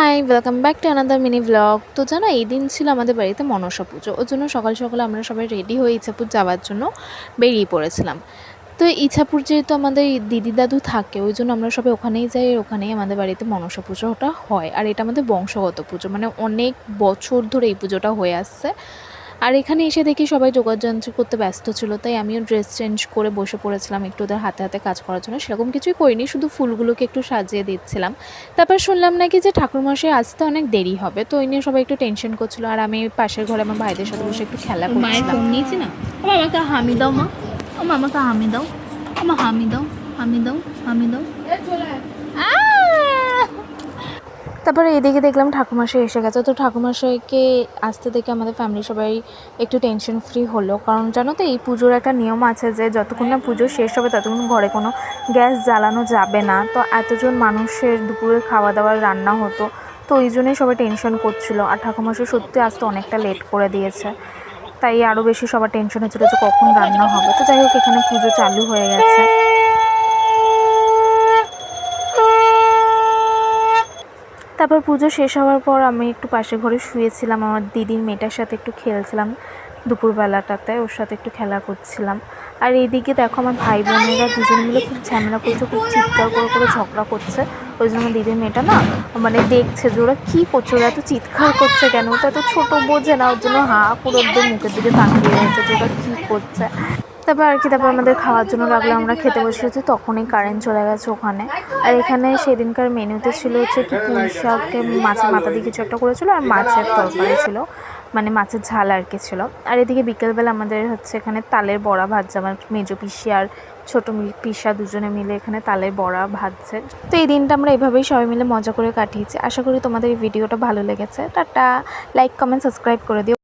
High, welcome back to another mini blog. তো জানো, এই দিন ছিল আমাদের বাড়িতে মনসা পুজো। ওর জন্য সকাল সকালে আমরা সবাই রেডি হয়ে ইছাপুর যাওয়ার জন্য বেরিয়ে পড়েছিলাম। তো ইছাপুর যেহেতু আমাদের দিদি দাদু থাকে, ওই জন্য আমরা সবাই ওখানেই যাই। ওখানেই আমাদের বাড়িতে মনসা পুজোটা হয়, আর এটা আমাদের বংশগত পুজো, মানে অনেক বছর ধরে এই পুজোটা হয়ে আসছে। আর এখানে এসে দেখি সবাই যোগাযন্ত্র করতে ব্যস্ত ছিল, তাই আমিও ড্রেস চেঞ্জ করে বসে পড়েছিলাম একটু ওদের হাতে হাতে কাজ করার জন্য। সেরকম কিছুই করিনি, শুধু ফুলগুলোকে একটু সাজিয়ে দিচ্ছিলাম। তারপর শুনলাম নাকি যে ঠাকুরমশাই আসতে অনেক দেরি হবে, তো ওই নিয়ে সবাই একটু টেনশন করছিল। আর আমি পাশের ঘরে আমার ভাইদের সাথে বসে একটু খেলা করছিলাম। ফোন নিয়েছি না, ও আমাকে হামি দাও মা, ও আমাকে হামি দাও, আমা হামি দাও, হামি দাও, হামি দাও। তারপরে এদিকে দেখলাম ঠাকুরমশাই এসে গেছে। তো ঠাকুরমশাইকে আসতে দেখে আমাদের ফ্যামিলি সবাই একটু টেনশন ফ্রি হলো, কারণ জানো তো এই পুজোর একটা নিয়ম আছে যে যতক্ষণ না পুজো শেষ হবে ততক্ষণ ঘরে কোনো গ্যাস জ্বালানো যাবে না। তো এতজন মানুষের দুপুরে খাওয়া দাওয়ার রান্না হতো, তো ওই জন্যই সবাই টেনশন করছিল। আর ঠাকুরমশাই সত্যি আসতে অনেকটা লেট করে দিয়েছে, তাই আরও বেশি সবার টেনশন হচ্ছিলো যে কখন রান্না হবে। তো যাই হোক, এখানে পুজো চালু হয়ে গেছে। তারপর পুজো শেষ হওয়ার পর আমি একটু পাশে ঘরে শুয়েছিলাম, আমার দিদির মেয়েটার সাথে একটু খেলছিলাম দুপুরবেলাটাতে, ওর সাথে একটু খেলা করছিলাম। আর এইদিকে দেখো আমার ভাই বোনেরা দুজনে মিলে খুব ঝামেলা করছে, খুব চিৎকার করে করে ঝগড়া করছে। ওই জন্য আমার দিদির মেয়েটা না মানে দেখছে যে ওরা কী করছে, ওরা এত চিৎকার করছে কেন, ওটা এত ছোটো বোঝে না, ওর জন্য হাঁ করে ওদের মুখের দিকে তাকিয়ে রয়েছে যে ওরা কী করছে। তারপর আমাদের খাওয়ার জন্য লাগলো, আমরা খেতে বসেছি, তখনই কারেন্ট চলে গেছে ওখানে। আর এখানে সেদিনকার মেনুতে ছিল হচ্ছে কি পুঁই শাককে মাছের মাথা দিয়ে কিছু একটা করেছিল, আর মাছের তরকারি ছিল, মানে মাছের ঝাল আর কি ছিল। আর এদিকে বিকেলবেলা আমাদের হচ্ছে এখানে তালের বড়া ভাজছে, আমার মেজো পিসি আর ছোটো পিসা দুজনে মিলে এখানে তালের বড়া ভাজছে। তো এই দিনটা আমরা এভাবেই সবাই মিলে মজা করে কাটিয়েছি। আশা করি তোমাদের এই ভিডিওটা ভালো লেগেছে। টাটা, লাইক কমেন্ট সাবস্ক্রাইব করে দিও।